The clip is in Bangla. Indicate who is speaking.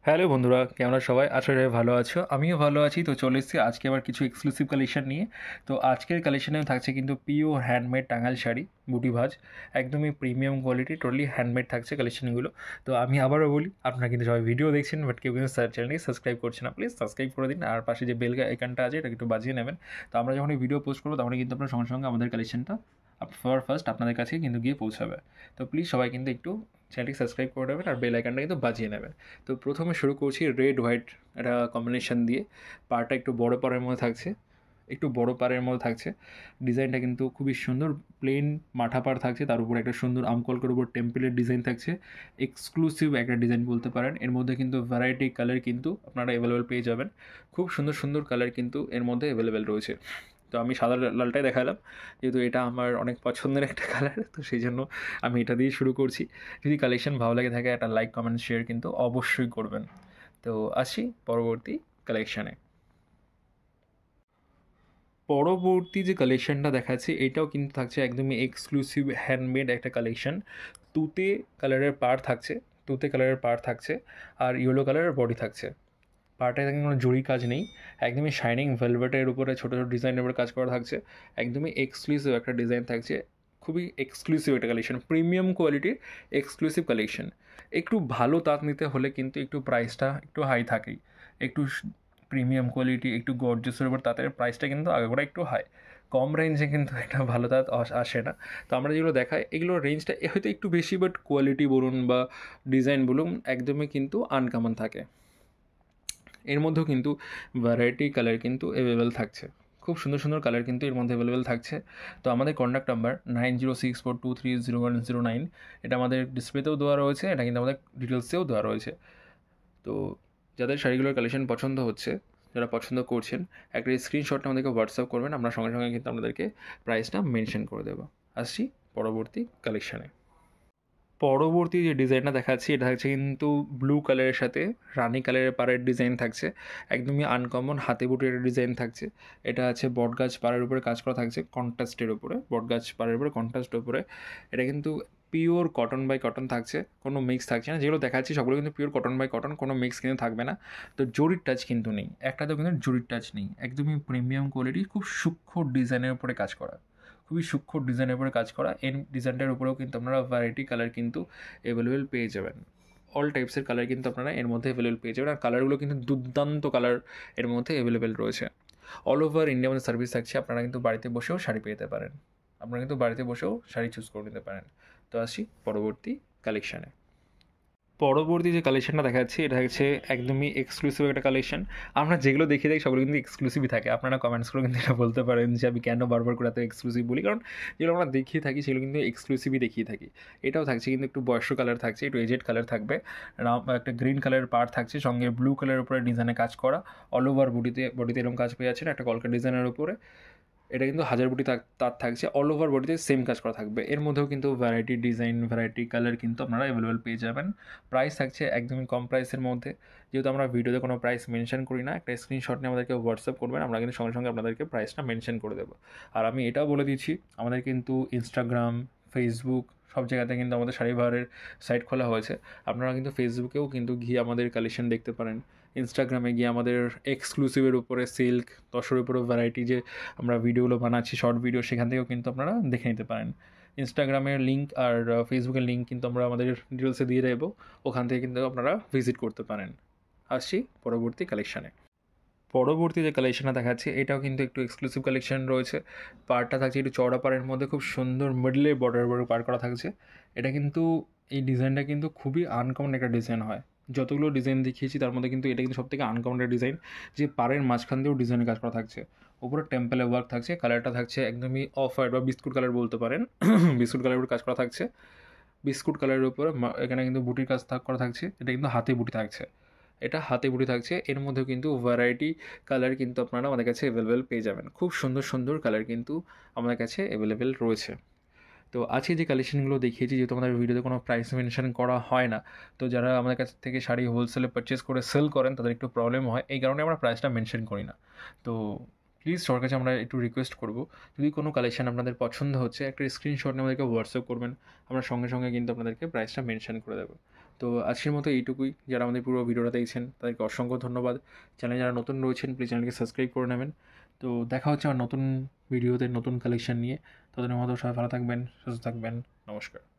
Speaker 1: হ্যালো বন্ধুরা, কেমন আছো সবাই? আশা করি ভালো আছো। আমিও ভালো আছি। তো চলে এসেছি আজকে আবার কিছু এক্সক্লুসিভ কালেকশন নিয়ে। তো আজকের কালেকশনে থাকছে কিন্তু পিওর হ্যান্ডমেড টাঙ্গাইল শাড়ি, বুটি ভাঁজ, একদমই প্রিমিয়াম কোয়ালিটি, টোটালি হ্যান্ডমেড থাকছে কালেকশনগুলো। তো আমি আবারও বলি, আপনারা কিন্তু সবাই ভিডিও দেখছেন বাট কেউ কিন্তু চ্যানেলটি সাবস্ক্রাইব করছে না। প্লিজ সাবস্ক্রাইব করে দিন, আর পাশে যে বেল আইকনটা আছে এটা একটু বাজিয়ে নেবেন। তো আমরা যখন এই ভিডিও পোস্ট করবো তখন কিন্তু আপনার সঙ্গে সঙ্গে আমাদের কালেকশনটা ফার্স্ট আপনাদের কাছে কিন্তু গিয়ে পৌঁছাবে। তো প্লিজ সবাই কিন্তু একটু চ্যানেলটি সাবস্ক্রাইব করে নেবেন আর বেল আইকনটা কিন্তু বাজিয়ে নেবেন। তো প্রথমে শুরু করছি রেড হোয়াইট একটা কম্বিনেশন দিয়ে। পাড়টা একটু বড় পাড়ের মধ্যে থাকছে, একটু বড় পাড়ের মধ্যে থাকছে। ডিজাইনটা কিন্তু খুবই সুন্দর, প্লেন মাঠা পাড় থাকছে, তার উপর একটা সুন্দর আমকলকের উপর টেম্পলের ডিজাইন থাকছে। এক্সক্লুসিভ একটা ডিজাইন বলতে পারেন। এর মধ্যে কিন্তু ভ্যারাইটি কালার কিন্তু আপনারা অ্যাভেলেবেল পেয়ে যাবেন। খুব সুন্দর সুন্দর কালার কিন্তু এর মধ্যে অ্যাভেলেবেল রয়েছে। তো আমি সাদা লালটাই দেখালাম, যেহেতু এটা আমার অনেক পছন্দের একটা কালার, তো সেই জন্য আমি এটা দিয়ে শুরু করছি। যদি কালেকশন ভালো লাগে থাকে একটা লাইক কমেন্ট শেয়ার কিন্তু অবশ্যই করবেন। তো আসি পরবর্তী কালেকশানে। পরবর্তী যে কালেকশানটা দেখাচ্ছি এটাও কিন্তু থাকছে একদমই এক্সক্লুসিভ হ্যান্ডমেড একটা কালেকশান। তুতে কালারের পাড় থাকছে, তুতে কালারের পাড় থাকছে, আর ইয়েলো কালারের বডি থাকছে। পাড়টায় দেখেন কোনো জরি কাজ নেই, একদমই শাইনিং ভেলভেটের উপরে ছোটো ছোটো ডিজাইনের উপরে কাজ করা থাকছে। একদমই এক্সক্লুসিভ একটা ডিজাইন থাকছে, খুবই এক্সক্লুসিভ একটা কালেকশন, প্রিমিয়াম কোয়ালিটির এক্সক্লুসিভ কালেকশন। একটু ভালো তাঁত নিতে হলে কিন্তু একটু প্রাইসটা একটু হাই থাকেই। একটু প্রিমিয়াম কোয়ালিটি, একটু গর্জিয়াসের উপর তাঁতের প্রাইসটা কিন্তু আগাগোড়া একটু হাই। কম রেঞ্জে কিন্তু একটা ভালো তাঁত আসে না। তো আমরা যেগুলো দেখাই এগুলোর রেঞ্জটা হয়তো একটু বেশি, বাট কোয়ালিটি বলুন বা ডিজাইন বলুন একদমই কিন্তু আনকমন থাকে। এর মধ্যেও কিন্তু ভ্যারাইটি কালার কিন্তু অ্যাভেলেবেল থাকছে, খুব সুন্দর সুন্দর কালার কিন্তু এর মধ্যে অ্যাভেলেবেল থাকছে। তো আমাদের কন্ট্যাক্ট নাম্বার 9064230109, এটা আমাদের ডিসপ্লেতেও দেওয়া রয়েছে, এটা কিন্তু আমাদের ডিটেলসেও দেওয়া রয়েছে। তো যাদের শাড়িগুলোর কালেকশন পছন্দ হচ্ছে, যারা পছন্দ করছেন, একটা স্ক্রিনশটটা আমাদেরকে হোয়াটসঅ্যাপ করবেন, আমরা সঙ্গে সঙ্গে কিন্তু আপনাদেরকে প্রাইসটা মেনশন করে দেবো। আসছি পরবর্তী কালেকশানে। পরবর্তী যে ডিজাইনটা দেখাচ্ছি এটা থাকছে কিন্তু ব্লু কালারের সাথে রানি কালারের পাড়ের ডিজাইন থাকছে, একদমই আনকমন হাতে বুটির ডিজাইন থাকছে। এটা আছে বটগাছ পাড়ের উপরে কাজ করা থাকছে, কন্ট্রাস্টের উপরে, বটগাছ পাড়ের উপরে কন্ট্রাস্টের উপরে। এটা কিন্তু পিওর কটন বাই কটন থাকছে, কোনো মিক্স থাকছে না। যেগুলো দেখাচ্ছি সবগুলো কিন্তু পিওর কটন বাই কটন, কোনো মিক্স কিন্তু থাকবে না। তো জরির টাচ কিন্তু নেই, একটাতেও কিন্তু জরির টাচ নেই, একদমই প্রিমিয়াম কোয়ালিটি, খুব সূক্ষ্ম ডিজাইনের উপরে কাজ করা, খুবই সূক্ষ্ম ডিজাইনের উপরে কাজ করা। এই ডিজাইনটার উপরেও কিন্তু আপনারা ভ্যারাইটি কালার কিন্তু অ্যাভেলেবেল পেয়ে যাবেন। অল টাইপসের কালার কিন্তু আপনারা এর মধ্যে অ্যাভেলেবেল পেয়ে যাবেন, আর কালারগুলো কিন্তু দুর্দান্ত কালার এর মধ্যে অ্যাভেলেবেল রয়েছে। অল ওভার ইন্ডিয়া মধ্যে সার্ভিস থাকছে, আপনারা কিন্তু বাড়িতে বসেও শাড়ি পেতে পারেন, আপনারা কিন্তু বাড়িতে বসেও শাড়ি চুজ করে নিতে পারেন। তো আসি পরবর্তী কালেকশানে। পরবর্তী যে কালেকশনটা দেখাচ্ছি এটা হচ্ছে একদমই এক্সক্লুসিভ একটা কালেকশন। আমরা যেগুলো দেখিয়ে থাকি সেগুলো কিন্তু এক্সক্লুসিভই থাকে। আপনারা কমেন্টস করে কিন্তু এটা বলতে পারেন যে আমি কেন বারবার করে এত এক্সক্লুসিভ বলি, কারণ যেগুলো আমরা দেখিয়ে থাকি সেগুলো কিন্তু এক্সক্লুসিভই দেখিয়ে থাকি। এটাও থাকছে কিন্তু একটু বয়স্ক কালার থাকছে, একটু এজেড কালার থাকবে, একটা গ্রিন কালারের পার্ট থাকছে, সঙ্গে ব্লু কালারের উপরে ডিজাইনে কাজ করা। অল ওভার বডিতে এরকম কাজ পেয়ে যাচ্ছেন একটা কলকা ডিজাইনের উপরে। এটা কিন্তু হাজার বুটি তার থাকছে, অল ওভার বডিতে সেম কাজ করা থাকবে। এর মধ্যেও কিন্তু ভ্যারাইটি ডিজাইন, ভ্যারাইটি কালার কিন্তু আপনারা অ্যাভেলেবেল পেয়ে যাবেন। প্রাইস থাকছে একদমই কম প্রাইসের মধ্যে। যেহেতু আমরা ভিডিওতে কোনো প্রাইস মেনশন করি না, একটা স্ক্রিনশট নিয়ে আমাদেরকে হোয়াটসঅ্যাপ করবেন, আমরা কিন্তু সঙ্গে সঙ্গে আপনাদেরকে প্রাইসটা মেনশন করে দেবো। আর আমি এটাও বলে দিচ্ছি, আমাদের কিন্তু ইনস্টাগ্রাম, ফেসবুক সব জায়গাতে কিন্তু আমাদের শাড়িবাহারের সাইট খোলা হয়েছে। আপনারা কিন্তু ফেসবুকেও কিন্তু গিয়ে আমাদের কালেকশন দেখতে পারেন, ইনস্টাগ্রামে গিয়ে আমাদের এক্সক্লুসিভের উপরে সিল্ক, তসরের উপরে ভ্যারাইটি যে আমরা ভিডিওগুলো বানাচ্ছি শর্ট ভিডিও, সেখান থেকেও কিন্তু আপনারা দেখে নিতে পারেন। ইনস্টাগ্রামের লিঙ্ক আর ফেসবুকের লিঙ্ক কিন্তু আমরা আমাদের ডিটেলসে দিয়ে দেবো, ওখান থেকে কিন্তু আপনারা ভিজিট করতে পারেন। আসছি পরবর্তী কালেকশানে। পরবর্তী যে কালেকশানটা দেখাচ্ছি এটাও কিন্তু একটু এক্সক্লুসিভ কালেকশান রয়েছে। পাড়টা থাকছে একটু চওড়া পাড়ের মধ্যে, খুব সুন্দর মিডলে বর্ডার পার করা থাকছে। এটা কিন্তু এই ডিজাইনটা কিন্তু খুবই আনকমন একটা ডিজাইন হয়। যতগুলো ডিজাইন দেখিয়েছি তার মধ্যে কিন্তু এটা কিন্তু সবথেকে আনকমন একটা ডিজাইন, যে পাড়ের মাঝখান দিয়েও ডিজাইনের কাজ করা থাকছে। উপরে টেম্পেলে ওয়ার্ক থাকছে, কালারটা থাকছে একদমই অফ হোয়াইট বা বিস্কুট কালার বলতে পারেন। বিস্কুট কালারের উপর কাজ করা থাকছে, বিস্কুট কালারের উপরে এখানে কিন্তু বুটির কাজ করা থাকছে। এটা কিন্তু হাতে বুটি থাকছে, এটা হাতে বুটি থাকছে। এর মধ্যেও কিন্তু ভ্যারাইটি কালার কিন্তু আপনারা আমাদের কাছে অ্যাভেলেবেল পেয়ে যাবেন, খুব সুন্দর সুন্দর কালার কিন্তু আমাদের কাছে অ্যাভেলেবেল রয়েছে। তো আজকে যে কালেকশনগুলো দেখিয়েছি, যেহেতু আমাদের ভিডিওতে কোনো প্রাইস মেনশন করা হয় না, তো যারা আমাদের কাছ থেকে শাড়ি হোলসেলে পারচেস করে সেল করেন তাদের একটু প্রবলেম হয়, এই কারণে আমরা প্রাইসটা মেনশন করি না। তো প্লিজ সবার কাছে আমরা একটু রিকোয়েস্ট করবো, যদি কোনো কালেকশন আপনাদের পছন্দ হচ্ছে একটা স্ক্রিনশট নিয়ে আমাদেরকে হোয়াটসঅ্যাপ করবেন, আমরা সঙ্গে সঙ্গে কিন্তু আপনাদেরকে প্রাইসটা মেনশন করে দেবো। তো আজকের মতো এইটুকুই। যারা আমাদের পুরো ভিডিওটা দেখছেন তাদেরকে অসংখ্য ধন্যবাদ। চ্যানেলে যারা নতুন রয়েছেন প্লিজ চ্যানেলকে সাবস্ক্রাইব করে নেবেন। তো দেখা হচ্ছে আমার নতুন ভিডিওতে নতুন কালেকশন নিয়ে। ততদিনের মতো সবাই ভালো থাকবেন, সুস্থ থাকবেন। নমস্কার।